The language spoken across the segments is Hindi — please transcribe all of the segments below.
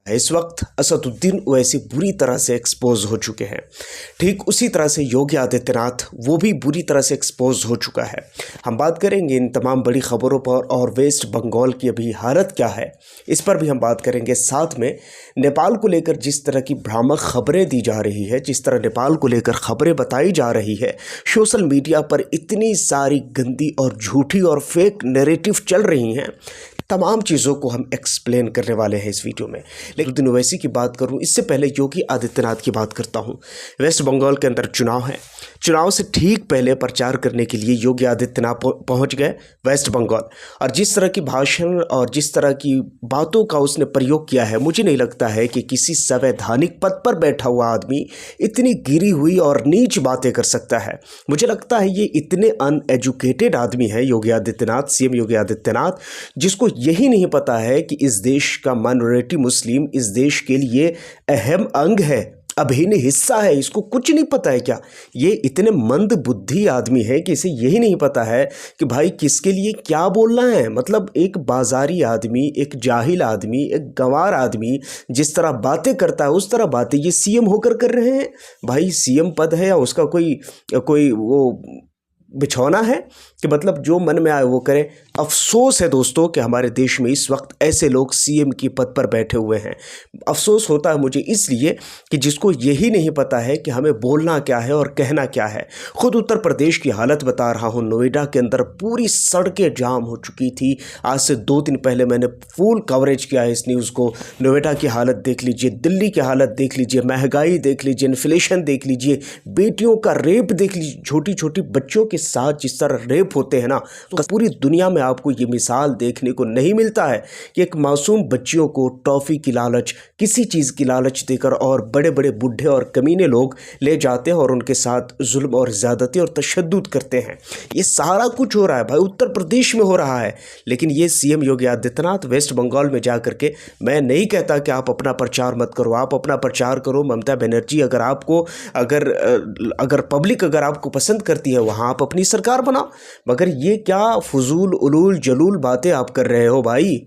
इस वक्त असदुद्दीन ओवैसी बुरी तरह से एक्सपोज हो चुके हैं। ठीक उसी तरह से योगी आदित्यनाथ वो भी बुरी तरह से एक्सपोज हो चुका है। हम बात करेंगे इन तमाम बड़ी खबरों पर और वेस्ट बंगाल की अभी हालत क्या है इस पर भी हम बात करेंगे। साथ में नेपाल को लेकर जिस तरह की भ्रामक खबरें दी जा रही है, जिस तरह नेपाल को लेकर खबरें बताई जा रही है, सोशल मीडिया पर इतनी सारी गंदी और झूठी और फेक नैरेटिव चल रही हैं, तमाम चीज़ों को हम एक्सप्लेन करने वाले हैं इस वीडियो में। लेकिन दिन ओवैसी की बात करूं इससे पहले योगी आदित्यनाथ की बात करता हूं। वेस्ट बंगाल के अंदर चुनाव है। चुनाव से ठीक पहले प्रचार करने के लिए योगी आदित्यनाथ पहुंच गए वेस्ट बंगाल, और जिस तरह की भाषण और जिस तरह की बातों का उसने प्रयोग किया है, मुझे नहीं लगता है कि किसी संवैधानिक पद पर बैठा हुआ आदमी इतनी गिरी हुई और नीच बातें कर सकता है। मुझे लगता है ये इतने अनएजुकेटेड आदमी है योगी आदित्यनाथ, सीएम योगी आदित्यनाथ, जिसको यही नहीं पता है कि इस देश का माइनॉरिटी मुस्लिम इस देश के लिए अहम अंग है, अभिन्न हिस्सा है। इसको कुछ नहीं पता है क्या? ये इतने मंद बुद्धि आदमी है कि इसे यही नहीं पता है कि भाई किसके लिए क्या बोलना है। मतलब एक बाजारी आदमी, एक जाहिल आदमी, एक गंवार आदमी जिस तरह बातें करता है उस तरह बातें ये सीएम होकर कर रहे हैं। भाई सीएम पद है या उसका कोई वो बिछौना है कि मतलब जो मन में आए वो करे। अफसोस है दोस्तों कि हमारे देश में इस वक्त ऐसे लोग सीएम की पद पर बैठे हुए हैं। अफसोस होता है मुझे इसलिए कि जिसको यही नहीं पता है कि हमें बोलना क्या है और कहना क्या है। खुद उत्तर प्रदेश की हालत बता रहा हूँ। नोएडा के अंदर पूरी सड़कें जाम हो चुकी थी। आज से 2 दिन पहले मैंने फुल कवरेज किया है इस न्यूज़ को। नोएडा की हालत देख लीजिए, दिल्ली की हालत देख लीजिए, महंगाई देख लीजिए, इन्फ्लेशन देख लीजिए, बेटियों का रेप देख लीजिए, छोटी छोटी बच्चों के साथ जिस तरह रेप होते हैं ना, तो पूरी दुनिया में आपको ये मिसाल देखने को नहीं मिलता है कि एक मासूम बच्चियों को टॉफ़ी की लालच, किसी चीज़ की लालच देकर और बड़े बड़े बुढ़े और कमीने लोग ले जाते हैं और उनके साथ जुल्म और ज़्यादती और तशद्दुद करते हैं। ये सारा कुछ हो रहा है भाई, उत्तर प्रदेश में हो रहा है। लेकिन ये सीएम योगी आदित्यनाथ वेस्ट बंगाल में जा करके, मैं नहीं कहता कि आप अपना प्रचार मत करो, आप अपना प्रचार करो। ममता बनर्जी अगर पब्लिक अगर आपको पसंद करती है वहाँ आप अपनी सरकार बनाओ। मगर ये क्या फजूल उलूल जलूल बातें आप कर रहे हो भाई?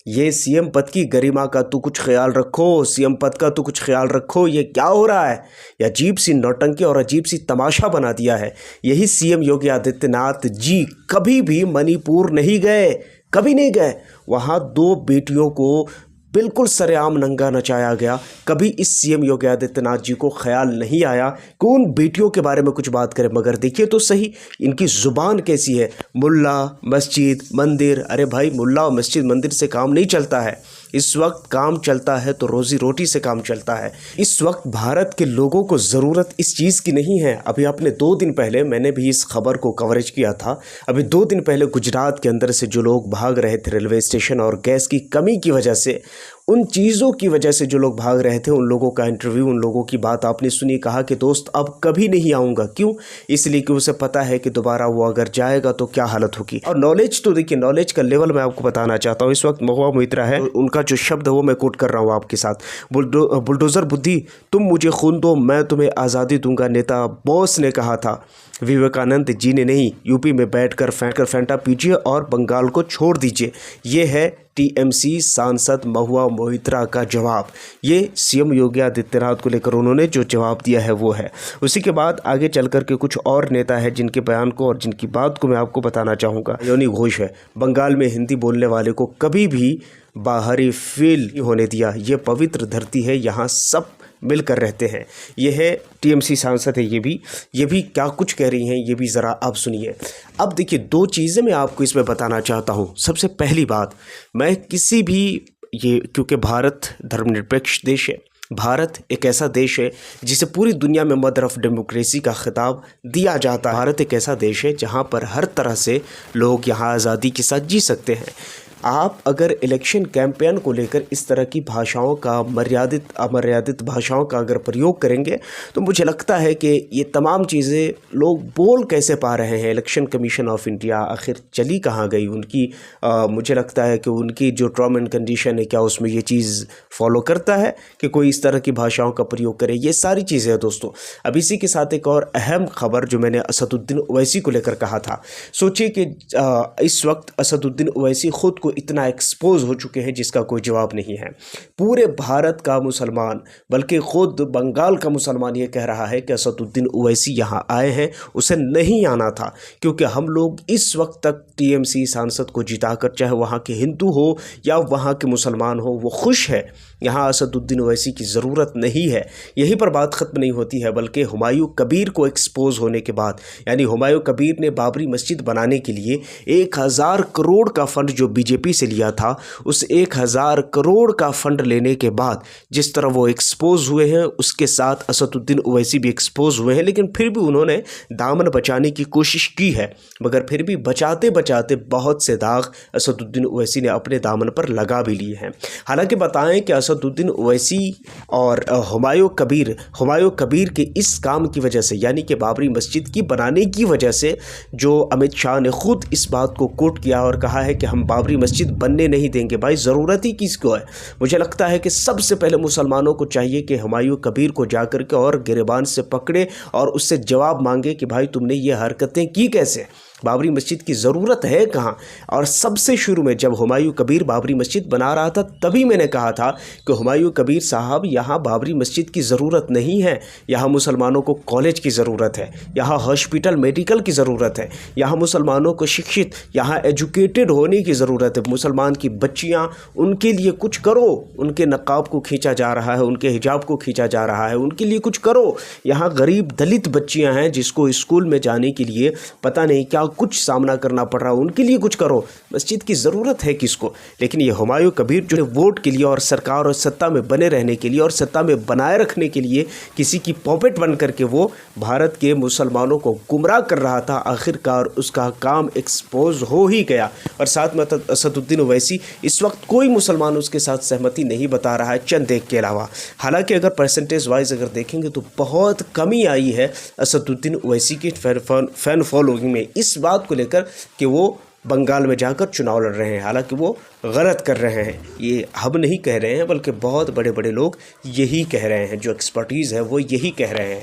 ये सीएम पद की गरिमा का तो कुछ ख्याल रखो, सीएम पद का तो कुछ ख्याल रखो। ये क्या हो रहा है? ये अजीब सी नौटंकी और अजीब सी तमाशा बना दिया है। यही सीएम योगी आदित्यनाथ जी कभी भी मणिपुर नहीं गए, कभी नहीं गए। वहाँ 2 बेटियों को बिल्कुल सरेआम नंगा नचाया गया। कभी इस सीएम योगी आदित्यनाथ जी को ख्याल नहीं आया कि उन बेटियों के बारे में कुछ बात करें। मगर देखिए तो सही इनकी ज़ुबान कैसी है। मुल्ला, मस्जिद, मंदिर। अरे भाई, मुल्ला और मस्जिद मंदिर से काम नहीं चलता है। इस वक्त काम चलता है तो रोज़ी रोटी से काम चलता है। इस वक्त भारत के लोगों को ज़रूरत इस चीज़ की नहीं है। अभी आपने 2 दिन पहले, मैंने भी इस खबर को कवरेज किया था, अभी 2 दिन पहले गुजरात के अंदर से जो लोग भाग रहे थे रेलवे स्टेशन और गैस की कमी की वजह से, उन चीज़ों की वजह से जो लोग भाग रहे थे, उन लोगों का इंटरव्यू, उन लोगों की बात आपने सुनी। कहा कि दोस्त अब कभी नहीं आऊँगा। क्यों? इसलिए कि उसे पता है कि दोबारा वो अगर जाएगा तो क्या हालत होगी। और नॉलेज तो देखिए, नॉलेज का लेवल मैं आपको बताना चाहता हूँ। इस वक्त महुआ मोइत्रा है, उनका जो शब्द है वो मैं कोट कर रहा हूँ आपके साथ। बुलडोज़र बुद्धि, तुम मुझे खून दो मैं तुम्हें आज़ादी दूंगा, नेता बोस ने कहा था। विवेकानंद जी ने नहीं। यूपी में बैठकर फैंटा पीजिए और बंगाल को छोड़ दीजिए। ये है टीएमसी सांसद महुआ मोइत्रा का जवाब। ये सीएम योगी आदित्यनाथ को लेकर उन्होंने जो जवाब दिया है वो है। उसी के बाद आगे चल कर के कुछ और नेता है जिनके बयान को और जिनकी बात को मैं आपको बताना चाहूँगा। योनी घोष है, बंगाल में हिंदी बोलने वाले को कभी भी बाहरी फील नहीं होने दिया। ये पवित्र धरती है, यहाँ सब मिलकर रहते हैं। ये है टीएमसी सांसद है। ये भी क्या कुछ कह रही हैं ये भी ज़रा आप सुनिए। अब देखिए 2 चीज़ें मैं आपको इसमें बताना चाहता हूँ। सबसे पहली बात, मैं किसी भी क्योंकि भारत धर्मनिरपेक्ष देश है, भारत एक ऐसा देश है जिसे पूरी दुनिया में मदर ऑफ डेमोक्रेसी का खिताब दिया जाता है। भारत एक ऐसा देश है जहाँ पर हर तरह से लोग यहाँ आज़ादी के साथ जी सकते हैं। आप अगर इलेक्शन कैंपेन को लेकर इस तरह की भाषाओं का, अमर्यादित भाषाओं का अगर प्रयोग करेंगे तो मुझे लगता है कि ये तमाम चीज़ें लोग बोल कैसे पा रहे हैं। इलेक्शन कमीशन ऑफ इंडिया आखिर चली कहाँ गई उनकी? मुझे लगता है कि उनकी जो टर्म एंड कंडीशन है, क्या उसमें ये चीज़ फॉलो करता है कि कोई इस तरह की भाषाओं का प्रयोग करे? ये सारी चीज़ें हैं दोस्तों। अब इसी के साथ एक और अहम खबर जो मैंने असदुद्दीन ओवैसी को लेकर कहा था। सोचिए कि इस वक्त असदुद्दीन ओवैसी खुद को को इतना एक्सपोज हो चुके हैं जिसका कोई जवाब नहीं है। पूरे भारत का मुसलमान, बल्कि ख़ुद बंगाल का मुसलमान ये कह रहा है कि असदुद्दीन ओवैसी यहाँ आए हैं, उसे नहीं आना था, क्योंकि हम लोग इस वक्त तक टीएमसी सांसद को जिताकर, चाहे वहाँ के हिंदू हो या वहाँ के मुसलमान हो, वो खुश है। यहाँ असदुद्दीन ओवैसी की ज़रूरत नहीं है। यहीं पर बात ख़त्म नहीं होती है, बल्कि हुमायूं कबीर को एक्सपोज होने के बाद, यानी हुमायूं कबीर ने बाबरी मस्जिद बनाने के लिए 1000 करोड़ का फ़ंड जो बीजेपी से लिया था, उस 1000 करोड़ का फ़ंड लेने के बाद जिस तरह वो एक्सपोज हुए हैं, उसके साथ असदुद्दीन ओवैसी भी एक्सपोज हुए हैं। लेकिन फिर भी उन्होंने दामन बचाने की कोशिश की है, मगर फिर भी बचाते बचाते बहुत से दाग असदुद्दीन ओवैसी ने अपने दामन पर लगा भी लिए हैं। हालांकि बताएं कि असदुद्दीन ओवैसी और हुमायूं कबीर के इस काम की वजह से, यानी कि बाबरी मस्जिद की बनाने की वजह से, जो अमित शाह ने खुद इस बात को कोट किया और कहा है कि हम बाबरी मस्जिद बनने नहीं देंगे। भाई ज़रूरत ही किसको है? मुझे लगता है कि सबसे पहले मुसलमानों को चाहिए कि हुमायूं कबीर को जाकर के और गिरबान से पकड़े और उससे जवाब मांगे कि भाई तुमने ये हरकतें की कैसे, बाबरी मस्जिद की ज़रूरत है कहाँ। और सबसे शुरू में जब हुमायूं कबीर बाबरी मस्जिद बना रहा था, तभी मैंने कहा था कि हुमायूं कबीर साहब, यहाँ बाबरी मस्जिद की ज़रूरत नहीं है, यहाँ मुसलमानों को कॉलेज की ज़रूरत है, यहाँ हॉस्पिटल मेडिकल की ज़रूरत है, यहाँ मुसलमानों को शिक्षित, यहाँ एजुकेटेड होने की ज़रूरत है। मुसलमान की बच्चियाँ, उनके लिए कुछ करो। उनके नकाब को खींचा जा रहा है, उनके हिजाब को खींचा जा रहा है, उनके लिए कुछ करो। यहाँ गरीब दलित बच्चियाँ हैं जिसको स्कूल में जाने के लिए पता नहीं क्या कुछ सामना करना पड़ रहा है, उनके लिए कुछ करो। मस्जिद की ज़रूरत है किसको? लेकिन ये हुमायूं कबीर जो वोट के लिए और सरकार और सत्ता में बने रहने के लिए और सत्ता में बनाए रखने के लिए किसी की पॉपेट बन करके वो भारत के मुसलमानों को गुमराह कर रहा था, आखिरकार उसका काम एक्सपोज हो ही गया। और साथ में असदुद्दीन ओवैसी, इस वक्त कोई मुसलमान उसके साथ सहमति नहीं बता रहा है, चंद एक के अलावा। हालांकि अगर परसेंटेज वाइज अगर देखेंगे तो बहुत कमी आई है असदुद्दीन ओवैसी की फैन फॉलोइंग में, इस बात को लेकर कि वो बंगाल में जाकर चुनाव लड़ रहे हैं। हालांकि वो गलत कर रहे हैं, ये हम नहीं कह रहे हैं, बल्कि बहुत बड़े बड़े लोग यही कह रहे हैं, जो एक्सपर्टीज़ है वो यही कह रहे हैं।